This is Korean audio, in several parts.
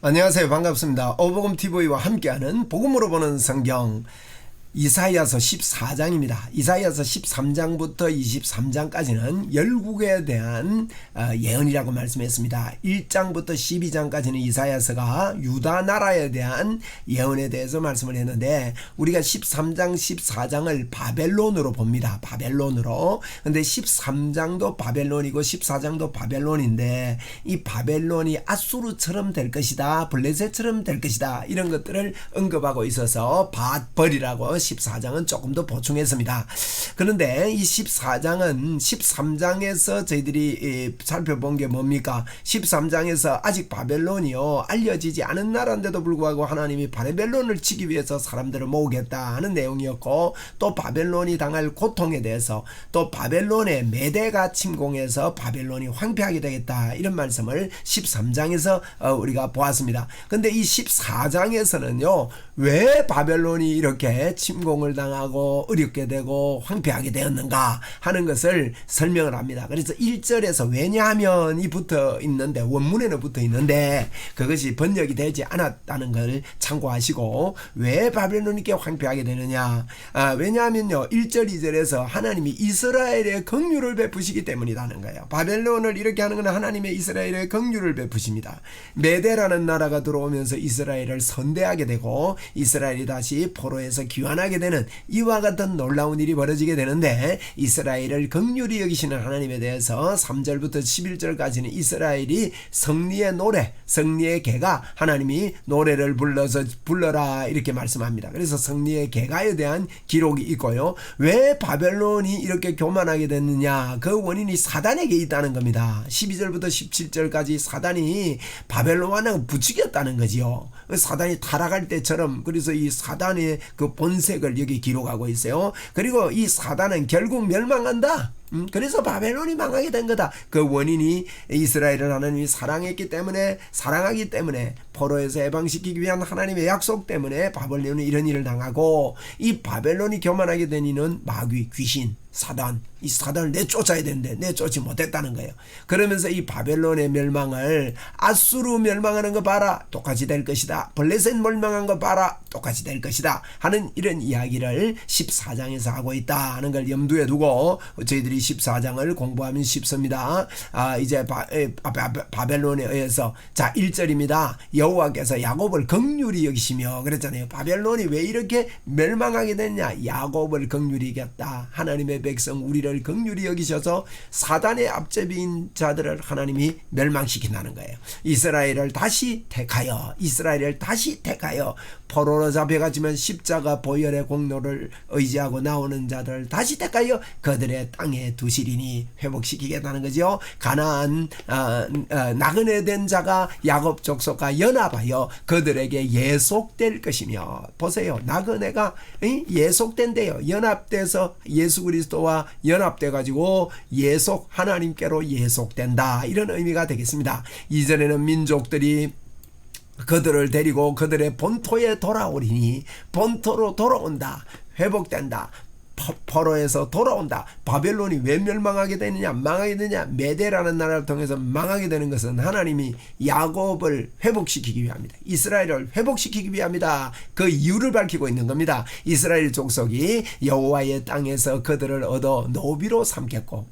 안녕하세요. 반갑습니다. 오복음TV와 함께하는 복음으로 보는 성경 이사야서 14장입니다. 이사야서 13장부터 23장까지는 열국에 대한 예언이라고 말씀했습니다. 1장부터 12장까지는 이사야서가 유다 나라에 대한 예언에 대해서 말씀을 했는데 우리가 13장, 14장을 바벨론으로 봅니다. 바벨론으로. 근데 13장도 바벨론이고 14장도 바벨론인데 이 바벨론이 아수르처럼 될 것이다. 블레셋처럼 될 것이다. 이런 것들을 언급하고 있어서 밧벌이라고 14장은 조금 더 보충했습니다. 그런데 이 14장은 13장에서 저희들이 살펴본 게 뭡니까? 13장에서 아직 바벨론이요 알려지지 않은 나라인데도 불구하고 하나님이 바벨론을 치기 위해서 사람들을 모으겠다 하는 내용이었고, 또 바벨론이 당할 고통에 대해서, 또 바벨론의 메대가 침공해서 바벨론이 황폐하게 되겠다 이런 말씀을 13장에서 우리가 보았습니다. 근데 이 14장에서는요 왜 바벨론이 이렇게 침공을 당하고 어렵게 되고 황폐하게 되었는가 하는 것을 설명을 합니다. 그래서 1절에서 왜냐하면 이 붙어 있는데, 원문에는 붙어 있는데 그것이 번역이 되지 않았다는 걸 참고하시고, 왜 바벨론이 이렇게 황폐하게 되느냐, 왜냐하면요 1절 2절에서 하나님이 이스라엘의 긍휼을 베푸시기 때문이라는 거예요. 바벨론을 이렇게 하는 것은 하나님의 이스라엘의 긍휼을 베푸십니다. 메대라는 나라가 들어오면서 이스라엘을 선대하게 되고 이스라엘이 다시 포로에서 귀환하게 되는 이와 같은 놀라운 일이 벌어지게 되는데, 이스라엘을 긍휼히 여기시는 하나님에 대해서 3절부터 11절까지는 이스라엘이 승리의 노래, 승리의 개가, 하나님이 노래를 불러라 이렇게 말씀합니다. 그래서 승리의 개가에 대한 기록이 있고요. 왜 바벨론이 이렇게 교만하게 됐느냐, 그 원인이 사단에게 있다는 겁니다. 12절부터 17절까지 사단이 바벨론을 부추겼다는 거지요. 사단이 타락할 때처럼. 그래서 이 사단의 그 본색을 여기 기록하고 있어요. 그리고 이 사단은 결국 멸망한다. 그래서 바벨론이 망하게 된 거다. 그 원인이 이스라엘을 하나님이 사랑하기 때문에 포로에서 해방시키기 위한 하나님의 약속 때문에 바벨론이 이런 일을 당하고, 이 바벨론이 교만하게 된 이는 마귀, 귀신, 사단, 이 사단을 내쫓아야 되는데 내쫓지 못했다는 거예요. 그러면서 이 바벨론의 멸망을, 아수르 멸망하는 거 봐라 똑같이 될 것이다, 블레셋 멸망한 거 봐라 똑같이 될 것이다 하는 이런 이야기를 14장에서 하고 있다 하는 걸 염두에 두고 저희들이 14장을 공부하면 쉽습니다. 이제 바벨론에 의해서, 자 1절입니다. 여호와께서 야곱을 긍휼히 여기시며, 그랬잖아요. 바벨론이 왜 이렇게 멸망하게 됐냐, 야곱을 긍휼히 여겼다. 하나님의 백성 우리를 긍휼히 여기셔서 사단의 앞제비인 자들을 하나님이 멸망시킨다는 거예요. 이스라엘을 다시 택하여 포로로 잡혀가지만 십자가 보혈의 공로를 의지하고 나오는 자들을 다시 택하여 그들의 땅에 두시리니 회복시키겠다는 거죠. 가나안 나그네 된 자가 야곱 족속과 연합하여 그들에게 예속될 것이며, 보세요, 나그네가 예속된대요. 연합돼서 예수 그리스도와 연합돼 가지고 예속, 하나님께로 예속된다 이런 의미가 되겠습니다. 이전에는 민족들이 그들을 데리고 그들의 본토에 돌아오리니, 본토로 돌아온다, 회복된다, 포로에서 돌아온다. 바벨론이 왜 멸망하게 되느냐, 망하게 되느냐, 메대라는 나라를 통해서 망하게 되는 것은 하나님이 야곱을 회복시키기 위함이다, 이스라엘을 회복시키기 위함이다. 그 이유를 밝히고 있는 겁니다. 이스라엘 족속이 여호와의 땅에서 그들을 얻어 노비로 삼겠고,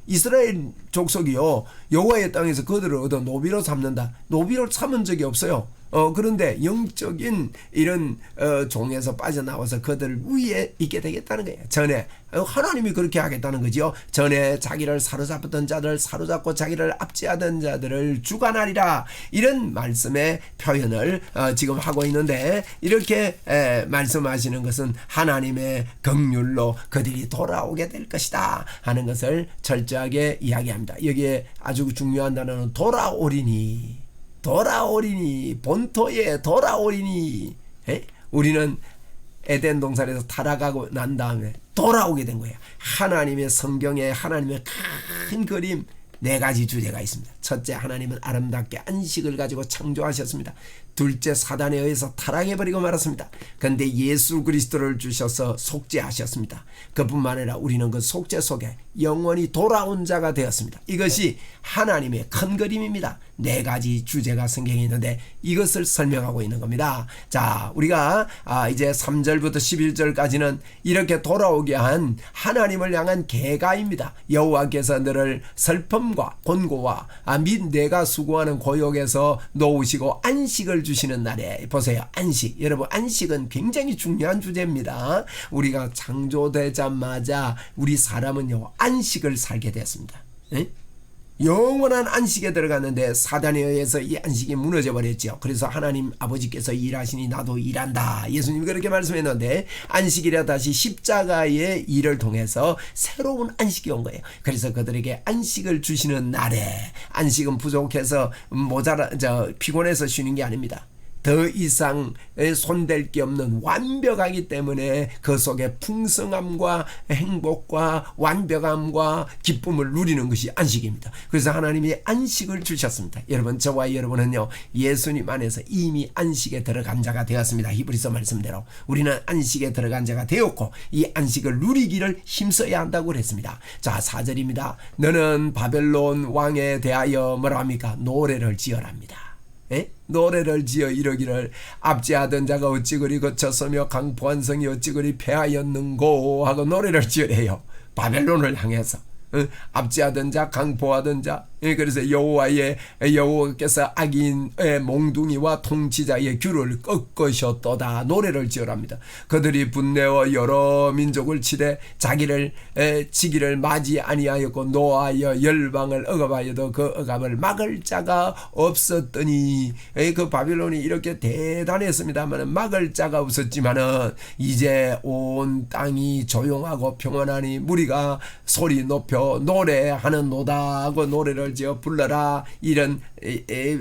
이스라엘 족속이요 여호와의 땅에서 그들을 얻어 노비로 삼는다. 노비로 삼은 적이 없어요. 그런데 영적인 이런 종에서 빠져나와서 그들 위에 있게 되겠다는 거예요. 전에 하나님이 그렇게 하겠다는 거죠. 전에 자기를 사로잡았던 자들, 사로잡고 자기를 압제하던 자들을 주관하리라, 이런 말씀의 표현을 지금 하고 있는데, 이렇게 말씀하시는 것은 하나님의 긍휼로 그들이 돌아오게 될 것이다 하는 것을 철저하게 이야기합니다. 여기에 아주 중요한 단어는 돌아오리니, 본토에 돌아오리니. 우리는 에덴 동산에서 타락하고 난 다음에 돌아오게 된 거예요. 하나님의 성경에 하나님의 큰 그림, 네 가지 주제가 있습니다. 첫째, 하나님은 아름답게 안식을 가지고 창조하셨습니다. 둘째, 사단에 의해서 타락해버리고 말았습니다. 그런데 예수 그리스도를 주셔서 속죄하셨습니다. 그뿐만 아니라 우리는 그 속죄 속에 영원히 돌아온 자가 되었습니다. 이것이 하나님의 큰 그림입니다. 네 가지 주제가 성경에 있는데 이것을 설명하고 있는 겁니다. 자, 우리가 이제 3절부터 11절까지는 이렇게 돌아오게 한 하나님을 향한 계가입니다. 여호와께서 너를 슬픔과 곤고와 및 내가 수고하는 고역에서 놓으시고 안식을 주시는 날에, 보세요, 안식. 여러분, 안식은 굉장히 중요한 주제입니다. 우리가 창조되자마자 우리 사람은요 안식을 살게 됐습니다. 에? 영원한 안식에 들어갔는데 사단에 의해서 이 안식이 무너져 버렸죠. 그래서 하나님 아버지께서 일하시니 나도 일한다, 예수님이 그렇게 말씀했는데, 안식이라 다시 십자가의 일을 통해서 새로운 안식이 온 거예요. 그래서 그들에게 안식을 주시는 날에, 안식은 부족해서 피곤해서 쉬는 게 아닙니다. 더 이상 손댈 게 없는 완벽하기 때문에 그 속에 풍성함과 행복과 완벽함과 기쁨을 누리는 것이 안식입니다. 그래서 하나님이 안식을 주셨습니다. 여러분, 저와 여러분은요 예수님 안에서 이미 안식에 들어간 자가 되었습니다. 히브리서 말씀대로 우리는 안식에 들어간 자가 되었고 이 안식을 누리기를 힘써야 한다고 그랬습니다. 자, 4절입니다. 너는 바벨론 왕에 대하여 뭐라 합니까? 노래를 지어랍니다. 에? 노래를 지어 이러기를, 압제하던 자가 어찌 그리 거쳤으며 강포한 성이 어찌 그리 패하였는고 하고 노래를 지으래요. 바벨론을 향해서. 압제하던 자, 강포하던 자. 그래서 여호와께서 악인의 몽둥이와 통치자의 귤을 꺾으셨도다. 노래를 지으랍니다. 그들이 분내어 여러 민족을 치되 자기를 지기를 맞이 아니하였고 노하여 열방을 억압하여도 그 억압을 막을 자가 없었더니, 그 바빌론이 이렇게 대단했습니다만 막을 자가 없었지만은 이제 온 땅이 조용하고 평안하니 무리가 소리 높여 노래하는 노다 하고 노래를 지어 불러라. 이런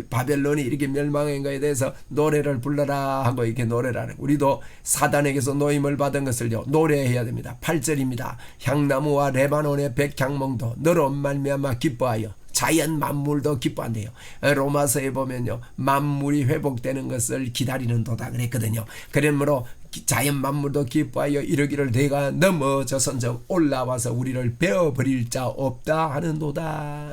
바벨론이 이렇게 멸망한 것에 대해서 노래를 불러라 하고 이렇게 노래를 하는, 우리도 사단에게서 노임을 받은 것을요 노래해야 됩니다. 8절입니다. 향나무와 레바논의 백향목도 너로 말미암아 기뻐하여 자연 만물도 기뻐한대요. 로마서에 보면요 만물이 회복되는 것을 기다리는 도다 그랬거든요. 그러므로 자연 만물도 기뻐하여 이르기를 내가 넘어져선적 올라와서 우리를 베어버릴 자 없다 하는도다.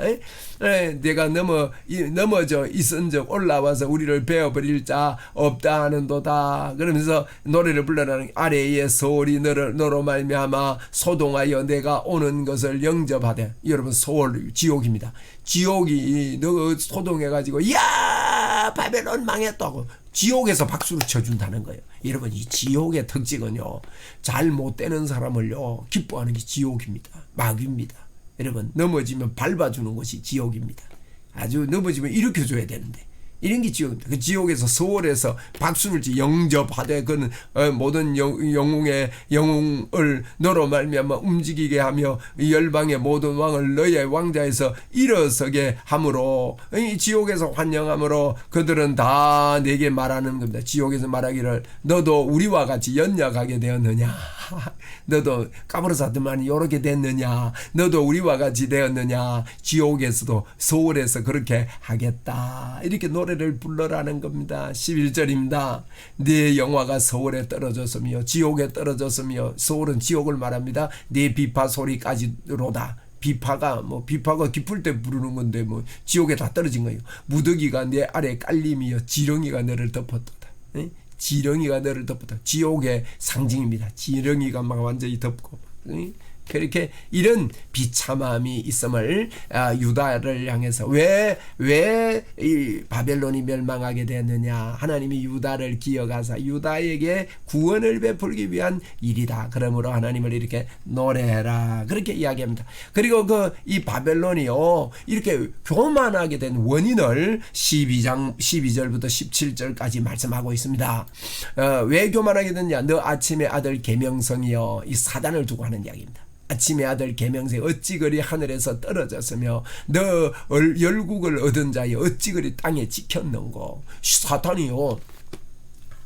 내가 넘어져 있은적 올라와서 우리를 베어버릴 자 없다 하는도다. 그러면서 노래를 불러라는, 아래의 소울이 너로 말미암아 소동하여 내가 오는 것을 영접하되. 여러분, 소울 지옥입니다. 지옥이 너 소동해가지고 야 바벨론 망했다고 지옥에서 박수를 쳐준다는 거예요. 여러분, 이 지옥의 특징은요 잘 못되는 사람을요 기뻐하는 게 지옥입니다. 마귀입니다. 여러분, 넘어지면 밟아주는 것이 지옥입니다. 아주 넘어지면 일으켜줘야 되는데 이런 게 지옥입니다. 그 지옥에서 소홀해서 박수를 영접하되 그는 모든 영웅을 너로 말미암아 움직이게 하며 열방의 모든 왕을 너의 왕자에서 일어서게 함으로, 이 지옥에서 환영함으로 그들은 다 내게 말하는 겁니다. 지옥에서 말하기를 너도 우리와 같이 연약하게 되었느냐, 너도 까불어서더만 요렇게 됐느냐, 너도 우리와 같이 되었느냐, 지옥에서도 소홀해서 그렇게 하겠다, 이렇게 노래를 불러라는 겁니다. 11절입니다. 네 영화가 서울에 떨어졌으며 지옥에 떨어졌으며, 서울은 지옥을 말합니다. 네 비파 소리까지로다. 비파가 기쁠 때 부르는 건데 지옥에 다 떨어진 거예요. 무더기가 내 아래 깔림이여 지렁이가 너를 덮었도다. 지렁이가 너를 덮었다. 지옥의 상징입니다. 지렁이가 막 완전히 덮고. 그렇게 이런 비참함이 있음을 유다를 향해서 왜 이 바벨론이 멸망하게 되었느냐, 하나님이 유다를 기억하사 유다에게 구원을 베풀기 위한 일이다. 그러므로 하나님을 이렇게 노래해라, 그렇게 이야기합니다. 그리고 이 바벨론이요 이렇게 교만하게 된 원인을 12절부터 17절까지 말씀하고 있습니다. 왜 교만하게 됐냐, 너 아침의 아들 계명성이여, 이 사단을 두고 하는 이야기입니다. 아침의 아들 계명세 어찌 그리 하늘에서 떨어졌으며 너 열국을 얻은 자여 어찌 그리 땅에 지켰는고. 사탄이요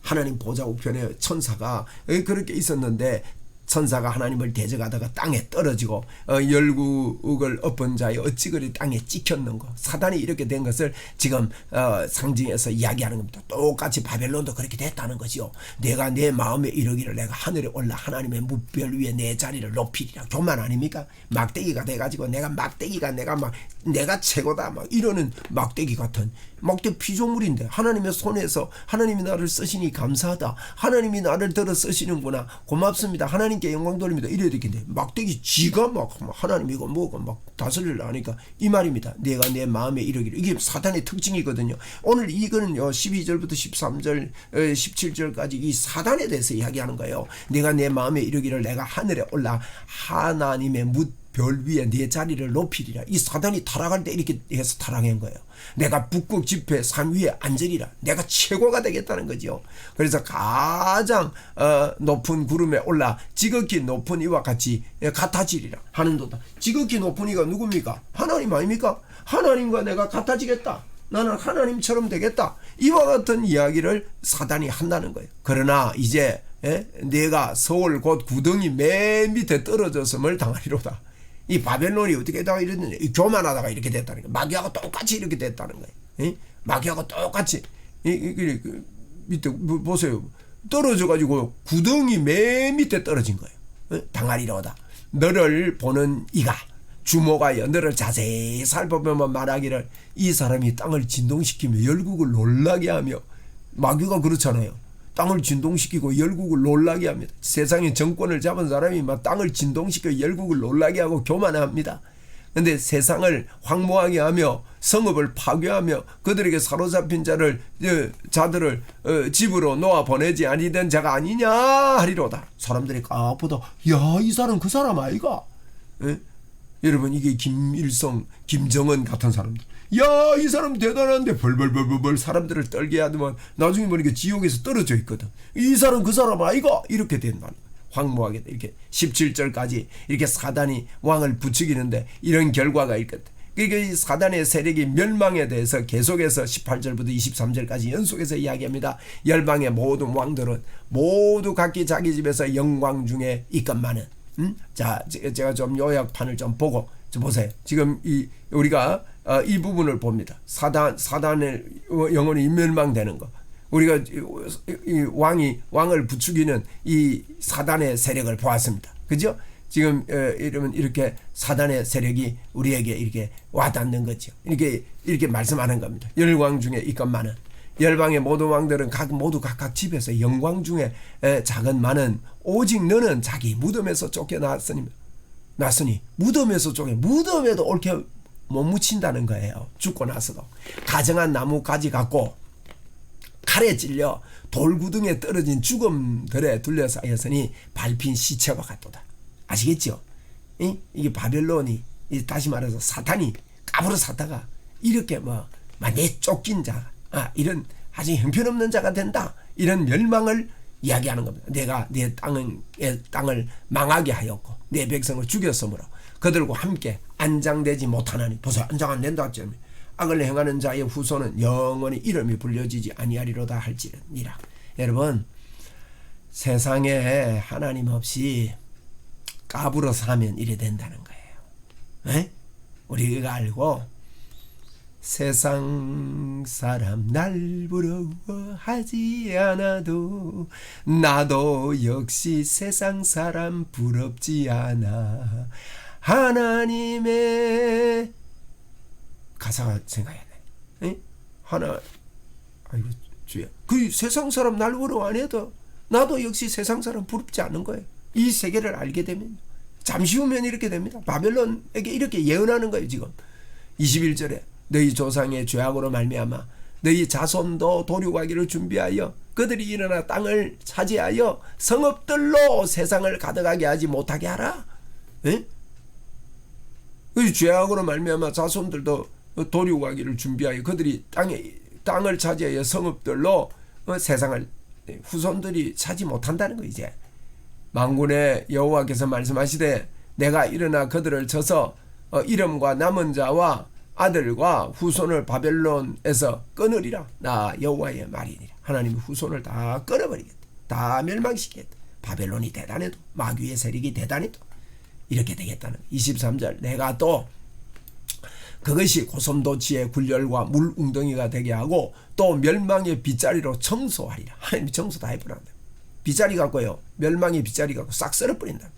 하나님 보좌 우편에 천사가 그렇게 있었는데 천사가 하나님을 대적하다가 땅에 떨어지고 열국을 엎은 자의 어찌 그리 땅에 찍혔는고, 사단이 이렇게 된 것을 지금 상징해서 이야기하는 겁니다. 똑같이 바벨론도 그렇게 됐다는 거지요. 내가 내 마음에 이르기를 내가 하늘에 올라 하나님의 무별 위에 내 자리를 높이리라. 교만 아닙니까? 막대기가 돼가지고 내가 최고다 막 이러는 막대기 같은 막대기 피조물인데, 하나님의 손에서 하나님이 나를 쓰시니 감사하다, 하나님이 나를 들어 쓰시는구나, 고맙습니다, 하나님께 영광 돌립니다, 이래야 되겠는데 막대기 지가 막 하나님이고 뭐고 막 다스리려 하니까 이 말입니다. 내가 내 마음에 이르기를. 이게 사단의 특징이거든요. 오늘 이거는요 12절부터 13절 17절까지 이 사단에 대해서 이야기하는 거예요. 내가 내 마음에 이르기를 내가 하늘에 올라 하나님의 별 위에 내 자리를 높이리라. 이 사단이 타락할 때 이렇게 해서 타락한 거예요. 내가 북극 지폐 산 위에 앉으리라. 내가 최고가 되겠다는 거죠. 그래서 가장 높은 구름에 올라 지극히 높은 이와 같이 같아지리라 하는도다. 지극히 높은 이가 누굽니까? 하나님 아닙니까? 하나님과 내가 같아지겠다, 나는 하나님처럼 되겠다, 이와 같은 이야기를 사단이 한다는 거예요. 그러나 이제 내가 서울 곧 구덩이 맨 밑에 떨어졌음을 당하리로다. 이 바벨론이 어떻게 다가 이랬느냐, 교만하다가 이렇게 됐다는 거예요. 마귀하고 똑같이 이렇게 됐다는 거예요. 마귀하고 똑같이 밑에 보세요. 떨어져가지고 구덩이 맨 밑에 떨어진 거예요. 당하리로다. 너를 보는 이가 주목하여 너를 자세히 살펴보면 말하기를 이 사람이 땅을 진동시키며 열국을 놀라게 하며, 마귀가 그렇잖아요. 땅을 진동시키고 열국을 놀라게 합니다. 세상의 정권을 잡은 사람이 막 땅을 진동시켜 열국을 놀라게 하고 교만합니다. 그런데 세상을 황무하게 하며 성읍을 파괴하며 그들에게 사로잡힌 자들을 집으로 놓아 보내지 아니던 자가 아니냐 하리로다. 사람들이 깜보다 야, 이 사람 그 사람 아이가? 여러분, 이게 김일성, 김정은 같은 사람들. 야, 이 사람 대단한데 벌벌벌벌 사람들을 떨게 하더만 나중에 보니까 지옥에서 떨어져 있거든. 이 사람 그 사람 아이가? 이렇게 된다는 거예요. 황무하게 이렇게 17절까지 이렇게 사단이 왕을 부추기는데 이런 결과가 있거든. 그러니까 이 사단의 세력이 멸망에 대해서 계속해서 18절부터 23절까지 연속해서 이야기합니다. 열방의 모든 왕들은 모두 각기 자기 집에서 영광 중에 있건만은. 자, 제가 좀 요약판을 좀 보고 좀 보세요. 지금 우리가 이 부분을 봅니다. 사단의 영혼이 멸망되는 거. 우리가 이 왕을 부추기는 이 사단의 세력을 보았습니다. 그죠? 지금 이러면 이렇게 사단의 세력이 우리에게 이렇게 와닿는 거죠. 이렇게 말씀하는 겁니다. 열왕 중에 있건만은, 열방의 모든 왕들은 모두 각각 집에서 영광 중에 작은 많은, 오직 너는 자기 무덤에서 쫓겨났으니 무덤에서 무덤에도 옳게 못 묻힌다는 거예요. 죽고 나서도 가정한 나무 가지 갖고 칼에 찔려 돌구덩이에 떨어진 죽음들에 둘러싸였으니 밟힌 시체와 같도다. 아시겠죠? 이게 바벨론이, 다시 말해서 사탄이 까부러 사다가 이렇게 내 쫓긴 자, 이런 아주 형편없는 자가 된다, 이런 멸망을 이야기하는 겁니다. 내가 내 땅을 망하게 하였고 내 백성을 죽였으므로 그들과 함께 안장되지 못하나니. 보세요. 안장 안 된다. 악을 행하는 자의 후손은 영원히 이름이 불려지지 아니하리로다 할지니라. 여러분, 세상에 하나님 없이 까불어 사면 이래 된다는 거예요. 우리가 알고 세상 사람 날 부러워하지 않아도 나도 역시 세상 사람 부럽지 않아. 하나님의 가사가 생각이 나네. 아이고 주여, 그 세상 사람 날 부러워 안 해도 나도 역시 세상 사람 부럽지 않은 거예요. 이 세계를 알게 되면 잠시 후면 이렇게 됩니다. 바벨론에게 이렇게 예언하는 거예요. 지금 21절에 너희 조상의 죄악으로 말미암아 너희 자손도 도륙하기를 준비하여 그들이 일어나 땅을 차지하여 성읍들로 세상을 가득하게 하지 못하게 하라. 그 죄악으로 말미암아 자손들도 도륙하기를 준비하여 그들이 땅을 차지하여 성읍들로 세상을 후손들이 차지 못한다는 거. 이제 만군의 여호와께서 말씀하시되 내가 일어나 그들을 쳐서 이름과 남은 자와 아들과 후손을 바벨론에서 끊으리라. 나 여호와의 말이니라. 하나님의 후손을 다 끊어버리겠다. 다 멸망시키겠다. 바벨론이 대단해도 마귀의 세력이 대단해도 이렇게 되겠다는 23절 내가 또 그것이 고슴도치의 굴열과 물 웅덩이가 되게 하고 또 멸망의 빗자리로 청소하리라. 하나님이 청소 다 해버린다. 빗자리 갖고요 멸망의 빗자리 갖고 싹 썰어버린다.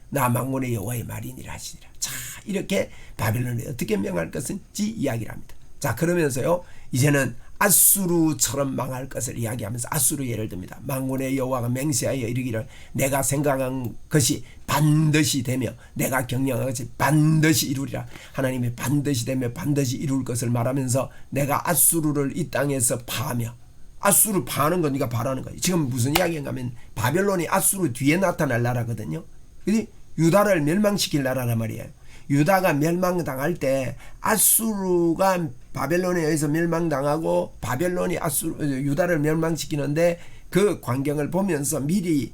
나 만군의 여호와의 말이니라 하시니라. 자 이렇게 바벨론이 어떻게 명할 것인지 이야기를 합니다. 자 그러면서요 이제는 아수르처럼 망할 것을 이야기하면서 아수르 예를 듭니다. 만군의 여호와가 맹세하여 이르기를 내가 생각한 것이 반드시 되며 내가 경영한 것이 반드시 이루리라. 하나님이 반드시 되며 반드시 이룰 것을 말하면서 내가 아수르를 이 땅에서 파하며 아수르 파하는 건 네가 바라는 거예요. 지금 무슨 이야기인가 하면 바벨론이 아수르 뒤에 나타날 나라거든요. 그지? 유다를 멸망시킬 나라란 말이에요. 유다가 멸망당할 때 아수르가 바벨론에 의해서 멸망당하고 바벨론이 유다를 멸망시키는데 그 광경을 보면서 미리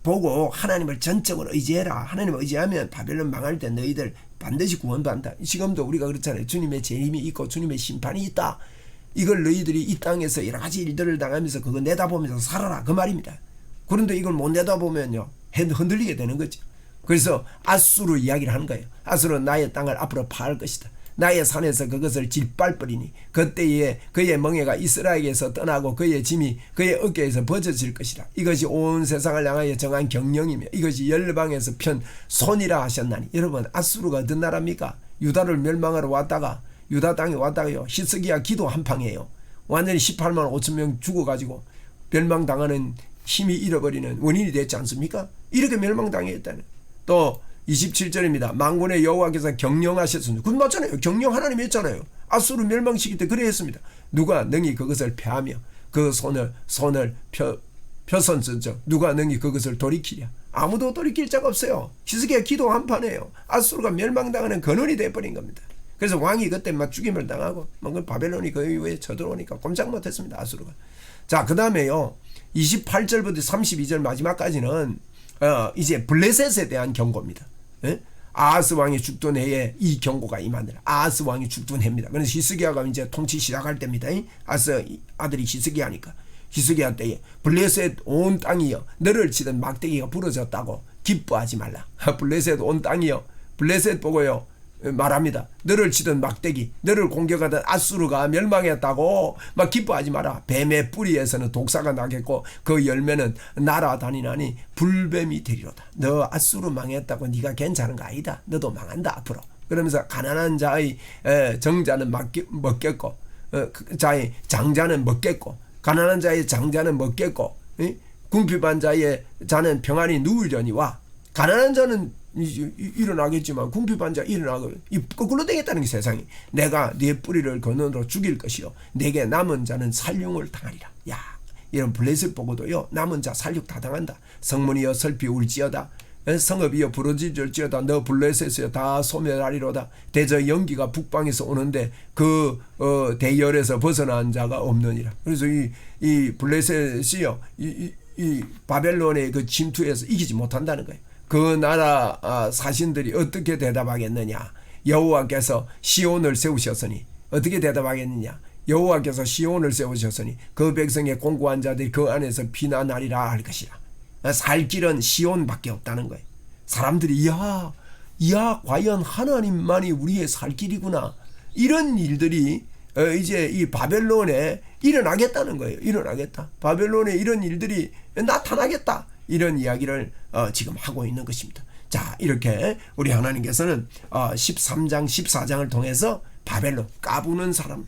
보고 하나님을 전적으로 의지해라. 하나님을 의지하면 바벨론 망할 때 너희들 반드시 구원받는다. 지금도 우리가 그렇잖아요. 주님의 재림이 있고 주님의 심판이 있다. 이걸 너희들이 이 땅에서 여러 가지 일들을 당하면서 그거 내다보면서 살아라. 그 말입니다. 그런데 이걸 못 내다보면요 흔들리게 되는 거죠. 그래서 아수르 이야기를 하는 거예요. 아수르는 나의 땅을 앞으로 파할 것이다. 나의 산에서 그것을 짓밟으리니 그때에 그의 멍에가 이스라엘에서 떠나고 그의 짐이 그의 어깨에서 벗어질 것이라. 이것이 온 세상을 향하여 정한 경영이며 이것이 열방에서 편 손이라 하셨나니. 여러분 아수르가 어떤 나라입니까? 유다를 멸망하러 왔다가 유다 땅에 왔다가요 히스기야 기도 한방이에요. 완전히 18만 5천 명 죽어가지고 멸망당하는 힘이 잃어버리는 원인이 됐지 않습니까? 이렇게 멸망당했다는. 또 27절입니다. 만군의 여호와께서 경영하셨습니다. 그건 맞잖아요. 경영 하나님이 했잖아요. 아수르 멸망시킬 때 그래 했습니다. 누가 능히 그것을 패하며 그 손을 펴선전적 누가 능히 그것을 돌이키랴. 아무도 돌이킬 자가 없어요. 히스기야 기도 한판이에요. 아수르가 멸망당하는 근원이 돼버린 겁니다. 그래서 왕이 그때 막 죽임을 당하고 바벨론이 그 이후에 쳐들어오니까 꼼짝 못했습니다. 아수르가. 자 그 다음에요 28절부터 32절 마지막까지는 이제 블레셋에 대한 경고입니다. 예? 아하스 왕이 죽던 해에 이 경고가 임하니라. 아하스 왕이 죽던 해입니다. 그래서 히스기야가 이제 통치 시작할 때입니다. 아하스 아들이 히스기야니까 히스기야 때에 블레셋 온 땅이여 너를 치던 막대기가 부러졌다고 기뻐하지 말라. 블레셋 온 땅이여 블레셋 보고요 말합니다. 너를 치던 막대기 너를 공격하던 아수르가 멸망했다고 막 기뻐하지 마라. 뱀의 뿌리에서는 독사가 나겠고 그 열매는 날아다니나니 불뱀이 되리로다. 너 아수르 망했다고 네가 괜찮은 거 아니다. 너도 망한다 앞으로. 그러면서 가난한 자의 정자는 먹겠고 자의 장자는 먹겠고 가난한 자의 장자는 먹겠고 궁핍한 자의 자는 평안히 누우려니와. 가난한 자는 일어나겠지만 궁핍한 자 일어나고 거꾸로 되겠다는 게 세상이. 내가 네 뿌리를 근원으로 죽일 것이요 내게 남은 자는 살육을 당하리라. 야 이런 블레셋 보고도요 남은 자 살육 다 당한다. 성문이여 슬피 울지어다. 성읍이여 부러질지어다. 너 블레셋이여 다 소멸하리로다. 대저 연기가 북방에서 오는데 그 대열에서 벗어난 자가 없느니라. 그래서 이 블레셋이요 이 바벨론의 그 침투에서 이기지 못한다는 거예요. 그 나라 사신들이 어떻게 대답하겠느냐. 여호와께서 시온을 세우셨으니 어떻게 대답하겠느냐. 여호와께서 시온을 세우셨으니 그 백성의 공고한 자들이 그 안에서 피난하리라 할 것이라. 살 길은 시온밖에 없다는 거예요. 사람들이 야 과연 하나님만이 우리의 살 길이구나. 이런 일들이 이제 이 바벨론에 일어나겠다는 거예요. 일어나겠다. 바벨론에 이런 일들이 나타나겠다. 이런 이야기를 지금 하고 있는 것입니다. 자 이렇게 우리 하나님께서는 13장 14장을 통해서 바벨론 까부는 사람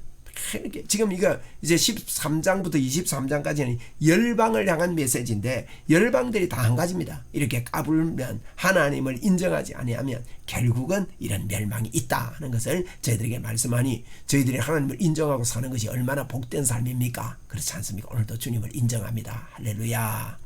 이렇게 지금 이거 이제 13장부터 23장까지는 열방을 향한 메시지인데 열방들이 다 한 가지입니다. 이렇게 까불면 하나님을 인정하지 아니하면 결국은 이런 멸망이 있다 하는 것을 저희들에게 말씀하니 저희들이 하나님을 인정하고 사는 것이 얼마나 복된 삶입니까? 그렇지 않습니까? 오늘도 주님을 인정합니다. 할렐루야.